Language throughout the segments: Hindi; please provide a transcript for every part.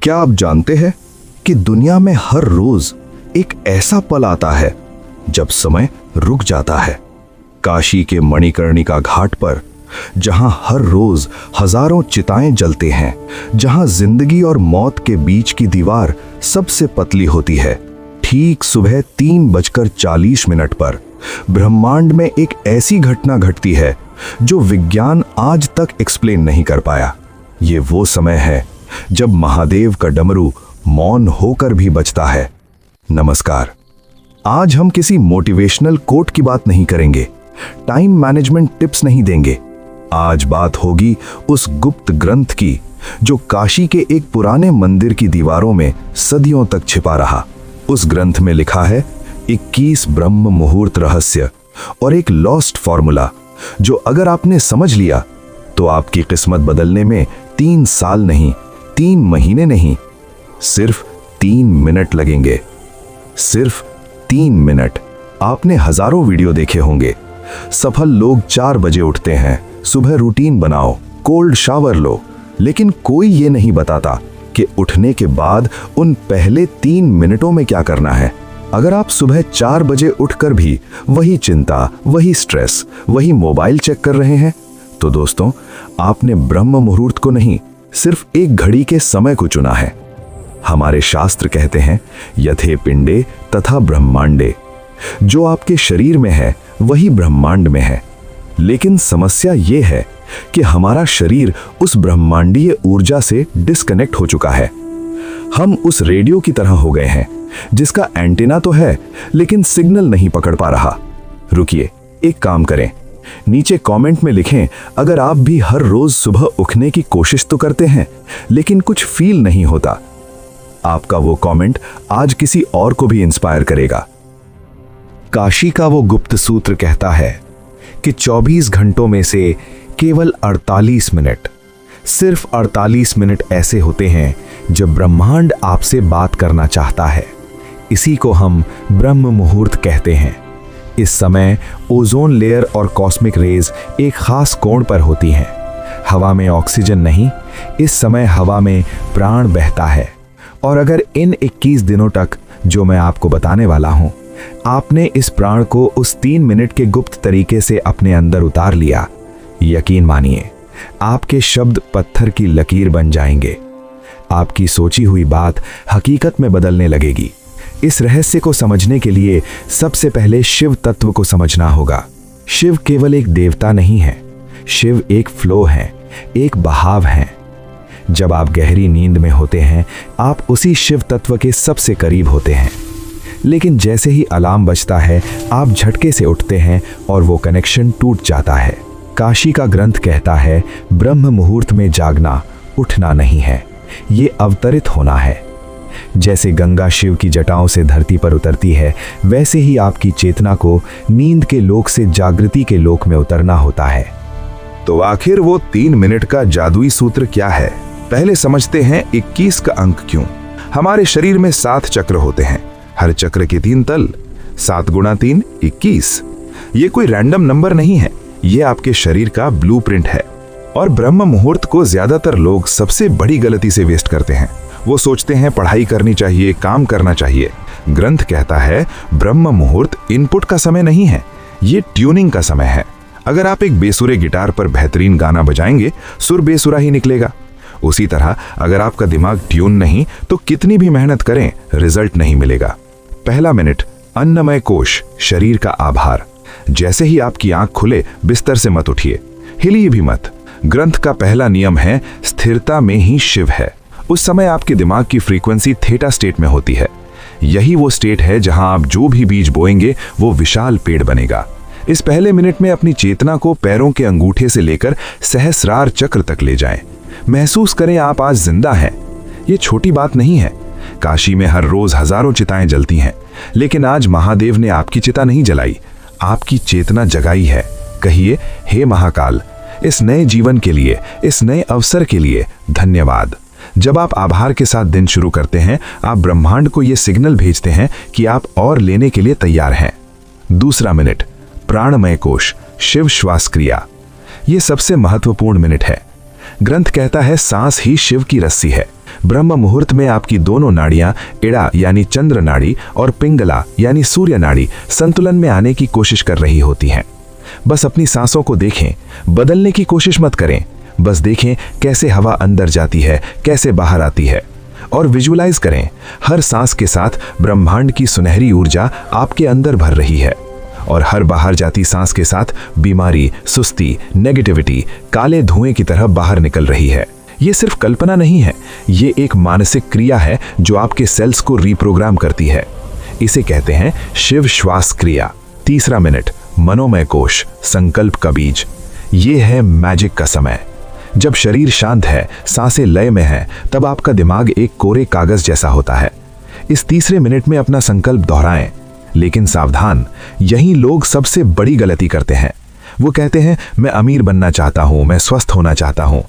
क्या आप जानते हैं कि दुनिया में हर रोज एक ऐसा पल आता है जब समय रुक जाता है। काशी के मणिकर्णिका घाट पर, जहां हर रोज हजारों चिताएं जलते हैं, जहां जिंदगी और मौत के बीच की दीवार सबसे पतली होती है, ठीक सुबह 3:40 पर ब्रह्मांड में एक ऐसी घटना घटती है जो विज्ञान आज तक एक्सप्लेन नहीं कर पाया। ये वो समय है जब महादेव का डमरू मौन होकर भी बजता है। नमस्कार। आज हम किसी मोटिवेशनल कोट की बात नहीं करेंगे, टाइम मैनेजमेंट टिप्स नहीं देंगे। आज बात होगी उस गुप्त ग्रंथ की जो काशी के एक पुराने मंदिर की दीवारों में सदियों तक छिपा रहा। उस ग्रंथ में लिखा है 21 ब्रह्म मुहूर्त रहस्य और एक लॉस्ट फॉर्मूला जो अगर आपने समझ लिया तो आपकी किस्मत बदलने में 3 साल नहीं, 3 महीने नहीं, सिर्फ 3 मिनट लगेंगे। सिर्फ 3 मिनट। आपने हजारों वीडियो देखे होंगे। सफल लोग 4 बजे उठते हैं, सुबह रूटीन बनाओ, कोल्ड शावर लो, लेकिन कोई ये नहीं बताता कि उठने के बाद उन पहले 3 मिनटों में क्या करना है। अगर आप सुबह 4 बजे उठकर भी वही चिंता, वही स्ट्रेस, वही मोबाइल चेक कर रहे हैं, तो दोस्तों आपने ब्रह्म मुहूर्त को नहीं, सिर्फ एक घड़ी के समय को चुना है। हमारे शास्त्र कहते हैं यथे पिंडे तथा ब्रह्मांडे, जो आपके शरीर में है वही ब्रह्मांड में है। लेकिन समस्या ये है कि हमारा शरीर उस ब्रह्मांडीय ऊर्जा से डिस्कनेक्ट हो चुका है। हम उस रेडियो की तरह हो गए हैं जिसका एंटीना तो है लेकिन सिग्नल नहीं पकड़ पा रहा। रुकिए, एक काम करें, नीचे कमेंट में लिखें अगर आप भी हर रोज सुबह उठने की कोशिश तो करते हैं लेकिन कुछ फील नहीं होता। आपका वो कमेंट आज किसी और को भी इंस्पायर करेगा। काशी का वो गुप्त सूत्र कहता है कि 24 घंटों में से केवल 48 मिनट, सिर्फ 48 मिनट ऐसे होते हैं जब ब्रह्मांड आपसे बात करना चाहता है। इसी को हम ब्रह्म मुहूर्त कहते हैं। इस समय ओजोन लेयर और कॉस्मिक रेज एक खास कोण पर होती हैं। हवा में ऑक्सीजन नहीं, इस समय हवा में प्राण बहता है। और अगर इन 21 दिनों तक जो मैं आपको बताने वाला हूं, आपने इस प्राण को उस 3 मिनट के गुप्त तरीके से अपने अंदर उतार लिया, यकीन मानिए आपके शब्द पत्थर की लकीर बन जाएंगे। आपकी सोची हुई बात हकीकत में बदलने लगेगी। इस रहस्य को समझने के लिए सबसे पहले शिव तत्व को समझना होगा। शिव केवल एक देवता नहीं है, शिव एक फ्लो है, एक बहाव है। जब आप गहरी नींद में होते हैं, आप उसी शिव तत्व के सबसे करीब होते हैं। लेकिन जैसे ही अलार्म बजता है, आप झटके से उठते हैं और वो कनेक्शन टूट जाता है। काशी का ग्रंथ कहता है ब्रह्म मुहूर्त में जागना उठना नहीं है, ये अवतरित होना है। जैसे गंगा शिव की जटाओं से धरती पर उतरती है, वैसे ही आपकी चेतना को नींद के लोक से जागृति के लोक में उतरना होता है। तो आखिर वो 3 मिनट का जादुई सूत्र क्या है? पहले समझते हैं 21 का अंक क्यों। हमारे शरीर में 7 चक्र होते हैं, हर चक्र के 3 तल। 7 × 3 21। ये कोई रैंडम नंबर नहीं है, ये आपके शरीर का ब्लूप्रिंट है। और ब्रह्म मुहूर्त को ज्यादातर लोग सबसे बड़ी गलती से वेस्ट करते हैं। वो सोचते हैं पढ़ाई करनी चाहिए, काम करना चाहिए। ग्रंथ कहता है ब्रह्म मुहूर्त इनपुट का समय नहीं है, ये ट्यूनिंग का समय है। अगर आप एक बेसुरे गिटार पर बेहतरीन गाना बजाएंगे, सुर बेसुरा ही निकलेगा। उसी तरह अगर आपका दिमाग ट्यून नहीं तो कितनी भी मेहनत करें, रिजल्ट नहीं मिलेगा। पहला मिनट, अन्नमय कोश, शरीर का आभार। जैसे ही आपकी आंख खुले, बिस्तर से मत उठिए, हिलिए भी मत। ग्रंथ का पहला नियम है स्थिरता में ही शिव है। उस समय आपके दिमाग की फ्रीक्वेंसी थीटा स्टेट में होती है। यही वो स्टेट है जहां आप जो भी बीज बोएंगे वो विशाल पेड़ बनेगा। इस पहले मिनट में अपनी चेतना को पैरों के अंगूठे से लेकर सहस्रार चक्र तक ले जाएं। महसूस करें आप आज जिंदा हैं। ये छोटी बात नहीं है। काशी में हर रोज हजारों चिताएं जलती हैं, लेकिन आज महादेव ने आपकी चिता नहीं जलाई, आपकी चेतना जगाई है। कहिए, हे महाकाल, इस नए जीवन के लिए, इस नए अवसर के लिए धन्यवाद। जब आप आभार के साथ दिन शुरू करते हैं, आप ब्रह्मांड को यह सिग्नल भेजते हैं कि आप और लेने के लिए तैयार हैं। दूसरा मिनट, प्राणमय कोश, शिव श्वास क्रिया। यह सबसे महत्वपूर्ण मिनट है। ग्रंथ कहता है सांस ही शिव की रस्सी है। ब्रह्म मुहूर्त में आपकी दोनों नाड़ियां, इड़ा यानी चंद्र नाड़ी और पिंगला यानी सूर्य नाड़ी संतुलन में आने की कोशिश कर रही होती हैं। बस अपनी सांसों को देखें, बदलने की कोशिश मत करें। बस देखें कैसे हवा अंदर जाती है, कैसे बाहर आती है, और विजुअलाइज करें हर सांस के साथ ब्रह्मांड की सुनहरी ऊर्जा आपके अंदर भर रही है, और हर बाहर जाती सांस के साथ बीमारी, सुस्ती, नेगेटिविटी काले धुएं की तरह बाहर निकल रही है। ये सिर्फ कल्पना नहीं है, ये एक मानसिक क्रिया है जो आपके सेल्स को रीप्रोग्राम करती है। इसे कहते हैं शिव श्वास क्रिया। 3 मिनट, मनोमय कोश, संकल्प का बीज। ये है मैजिक का समय। जब शरीर शांत है, सांसें लय में है, तब आपका दिमाग एक कोरे कागज जैसा होता है। इस 3 मिनट में अपना संकल्प दोहराएं। लेकिन सावधान, यही लोग सबसे बड़ी गलती करते हैं। वो कहते हैं मैं अमीर बनना चाहता हूं, मैं स्वस्थ होना चाहता हूं।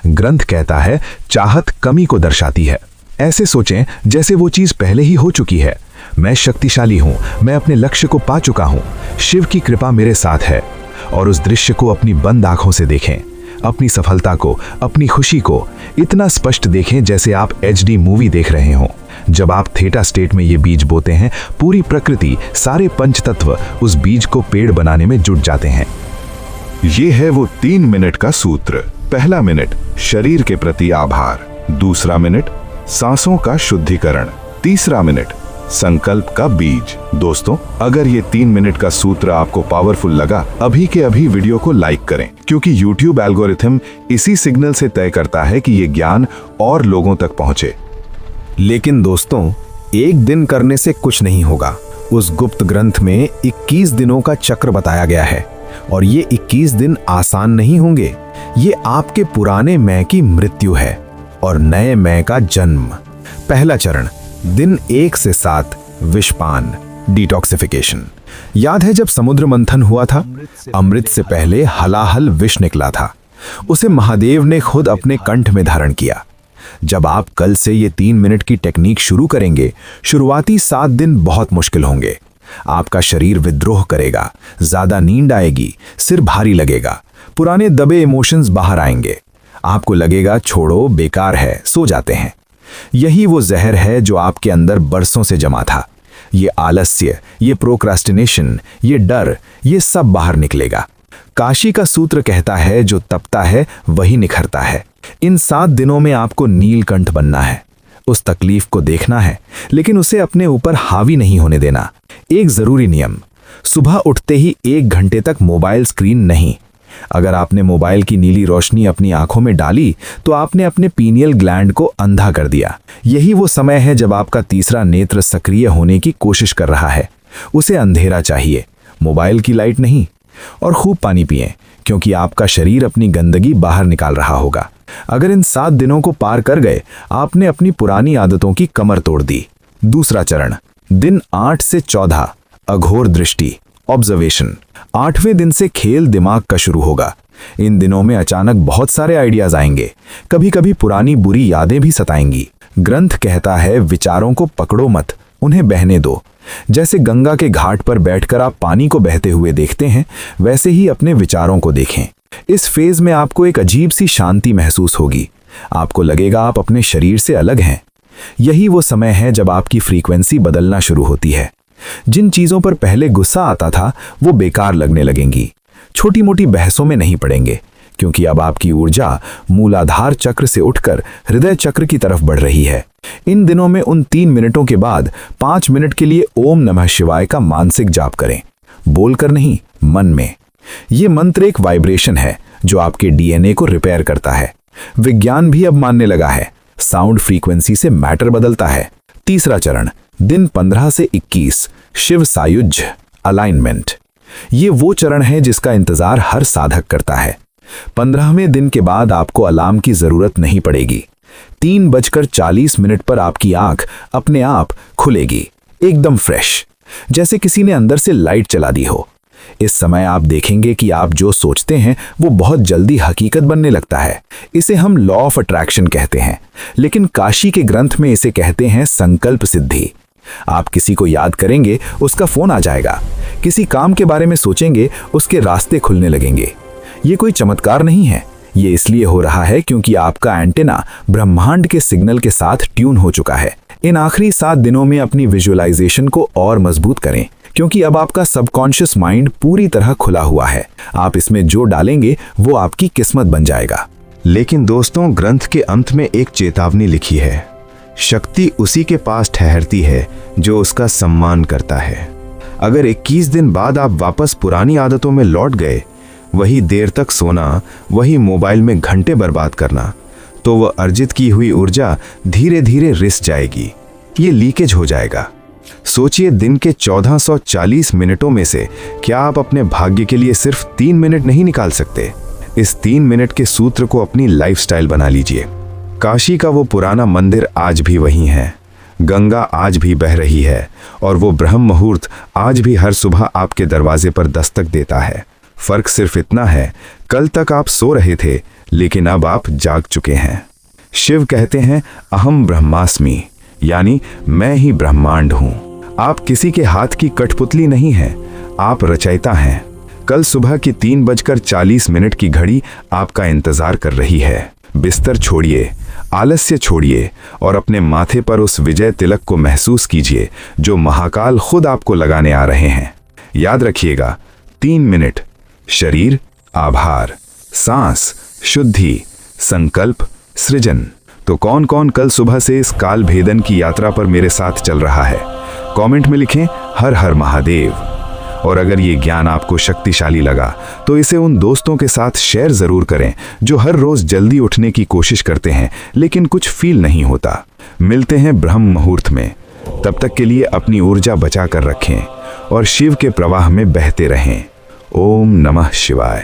ग्रंथ कहता है चाहत कमी को दर्शाती है। ऐसे सोचें जैसे वो चीज पहले ही हो चुकी है। मैं शक्तिशाली हूं, मैं अपने लक्ष्य को पा चुका हूं, शिव की कृपा मेरे साथ है। और उस दृश्य को अपनी बंद आंखों से देखें, अपनी सफलता को, अपनी खुशी को इतना स्पष्ट देखें जैसे आप HD मूवी देख रहे हों। जब आप थीटा स्टेट में ये बीज बोते हैं, पूरी प्रकृति, सारे पंचतत्व उस बीज को पेड़ बनाने में जुट जाते हैं। ये है वो 3 मिनट का सूत्र। पहला मिनट, शरीर के प्रति आभार। दूसरा मिनट, सांसों का शुद्धिकरण। तीसरा मिनट, संकल्प का बीज। दोस्तों, अगर ये 3 मिनट का सूत्र आपको पावरफुल लगा, अभी के अभी वीडियो को लाइक करें, क्योंकि YouTube एल्गोरिथम इसी सिग्नल से तय करता है कि ये ज्ञान और लोगों तक पहुंचे। लेकिन दोस्तों, एक दिन करने से कुछ नहीं होगा। उस गुप्त ग्रंथ में 21 दिनों का चक्र बताया गया है, और ये 21 दिन आसान नहीं होंगे। ये आपके पुराने मैं की मृत्यु है और नए मैं का जन्म। पहला चरण, दिन 1 से 7, विषपान, डिटॉक्सिफिकेशन। याद है जब समुद्र मंथन हुआ था, अमृत से पहले हलाहल विष निकला था। उसे महादेव ने खुद अपने कंठ में धारण किया। जब आप कल से ये 3 मिनट की टेक्निक शुरू करेंगे, शुरुआती 7 दिन बहुत मुश्किल होंगे। आपका शरीर विद्रोह करेगा, ज्यादा नींद आएगी, सिर भारी लगेगा, पुराने दबे इमोशंस बाहर आएंगे। आपको लगेगा छोड़ो, बेकार है, सो जाते हैं। यही वो जहर है जो आपके अंदर बरसों से जमा था। ये आलस्य, ये प्रोक्रास्टिनेशन, ये डर, ये सब बाहर निकलेगा। काशी का सूत्र कहता है जो तपता है वही निखरता है। इन 7 दिनों में आपको नीलकंठ बनना है। उस तकलीफ को देखना है, लेकिन उसे अपने ऊपर हावी नहीं होने देना। एक जरूरी नियम, सुबह उठते ही 1 घंटे तक मोबाइल स्क्रीन नहीं। अगर आपने मोबाइल की नीली रोशनी अपनी आंखों में डाली तो आपने अपने पीनियल ग्लैंड को अंधा कर दिया। यही वो समय है जब आपका तीसरा नेत्र सक्रिय होने की कोशिश कर रहा है। उसे अंधेरा चाहिए, मोबाइल की लाइट नहीं। और खूब पानी पिएं, क्योंकि आपका शरीर अपनी गंदगी बाहर निकाल रहा होगा। अगर इन 7 दिनों को पार कर गए, आपने अपनी पुरानी आदतों की कमर तोड़ दी। दूसरा चरण, दिन 8 से 14, अघोर दृष्टि, ऑब्जर्वेशन। 8वें दिन से खेल दिमाग का शुरू होगा। इन दिनों में अचानक बहुत सारे आइडियाज आएंगे, कभी कभी पुरानी बुरी यादें भी सताएंगी। ग्रंथ कहता है विचारों को पकड़ो मत, उन्हें बहने दो। जैसे गंगा के घाट पर बैठकर आप पानी को बहते हुए देखते हैं, वैसे ही अपने विचारों को देखें। इस फेज में आपको एक अजीब सी शांति महसूस होगी। आपको लगेगा आप अपने शरीर से अलग हैं। यही वो समय है जब आपकी फ्रीक्वेंसी बदलना शुरू होती है। जिन चीजों पर पहले गुस्सा आता था वो बेकार लगने लगेंगी। छोटी मोटी बहसों में नहीं पड़ेंगे, क्योंकि अब आपकी ऊर्जा मूलाधार चक्र से उठकर हृदय चक्र की तरफ बढ़ रही है। इन दिनों में उन 3 मिनटों के बाद 5 मिनट के लिए ओम नमः शिवाय का मानसिक जाप करें, बोलकर नहीं, मन में। ये मंत्र एक वाइब्रेशन है जो आपके DNA को रिपेयर करता है। विज्ञान भी अब मानने लगा है, साउंड फ्रीक्वेंसी से मैटर बदलता है। तीसरा चरण, दिन 15 से 21, शिव सायुज्य, अलाइनमेंट। ये वो चरण है जिसका इंतजार हर साधक करता है। 15वें दिन के बाद आपको अलार्म की जरूरत नहीं पड़ेगी। 3:40 पर आपकी आंख अपने आप खुलेगी, एकदम फ्रेश, जैसे किसी ने अंदर से लाइट चला दी हो। इस समय आप देखेंगे कि आप जो सोचते हैं वो बहुत जल्दी हकीकत बनने लगता है। इसे हम लॉ ऑफ अट्रैक्शन कहते हैं, लेकिन काशी के ग्रंथ में इसे कहते हैं संकल्प सिद्धि। आप किसी को याद करेंगे, उसका फोन आ जाएगा। किसी काम के बारे में सोचेंगे, उसके रास्ते खुलने लगेंगे। ये कोई चमत्कार नहीं है, ये इसलिए हो रहा है क्योंकि आपका एंटेना ब्रह्मांड के सिग्नल के साथ ट्यून हो चुका है। इन आखिरी 7 दिनों में अपनी विजुअलाइजेशन को और मजबूत करें, क्योंकि अब आपका सबकॉन्शियस माइंड पूरी तरह खुला हुआ है। आप इसमें जो डालेंगे वो आपकी किस्मत बन जाएगा। लेकिन दोस्तों, ग्रंथ के अंत में एक चेतावनी लिखी है, शक्ति उसी के पास ठहरती है जो उसका सम्मान करता है। अगर 21 दिन बाद आप वापस पुरानी आदतों में लौट गए, वही देर तक सोना, वही मोबाइल में घंटे बर्बाद करना, तो वह अर्जित की हुई ऊर्जा धीरे धीरे रिस जाएगी, ये लीकेज हो जाएगा। सोचिए, दिन के 1440 मिनटों में से क्या आप अपने भाग्य के लिए सिर्फ 3 मिनट नहीं निकाल सकते? इस 3 मिनट के सूत्र को अपनी लाइफस्टाइल बना लीजिए। काशी का वो पुराना मंदिर आज भी वही है, गंगा आज भी बह रही है, और वो ब्रह्म मुहूर्त आज भी हर सुबह आपके दरवाजे पर दस्तक देता है। फर्क सिर्फ इतना है, कल तक आप सो रहे थे, लेकिन अब आप जाग चुके हैं। शिव कहते हैं, अहम ब्रह्मास्मि, यानी मैं ही ब्रह्मांड हूं। आप किसी के हाथ की कठपुतली नहीं हैं, आप रचयिता हैं। कल सुबह की 3:40 की घड़ी आपका इंतजार कर रही है। बिस्तर छोड़िए, आलस्य छोड़िए और अपने माथे पर उस विजय तिलक को महसूस कीजिए जो महाकाल खुद आपको लगाने आ रहे हैं। याद रखिएगा, 3 मिनट, शरीर, आभार, सांस, शुद्धि, संकल्प, सृजन। तो कौन कौन कल सुबह से इस काल भेदन की यात्रा पर मेरे साथ चल रहा है? कमेंट में लिखें हर हर महादेव। और अगर ये ज्ञान आपको शक्तिशाली लगा तो इसे उन दोस्तों के साथ शेयर जरूर करें जो हर रोज जल्दी उठने की कोशिश करते हैं लेकिन कुछ फील नहीं होता। मिलते हैं ब्रह्म मुहूर्त में। तब तक के लिए अपनी ऊर्जा बचा कर रखें और शिव के प्रवाह में बहते रहें। ओम नमः शिवाय।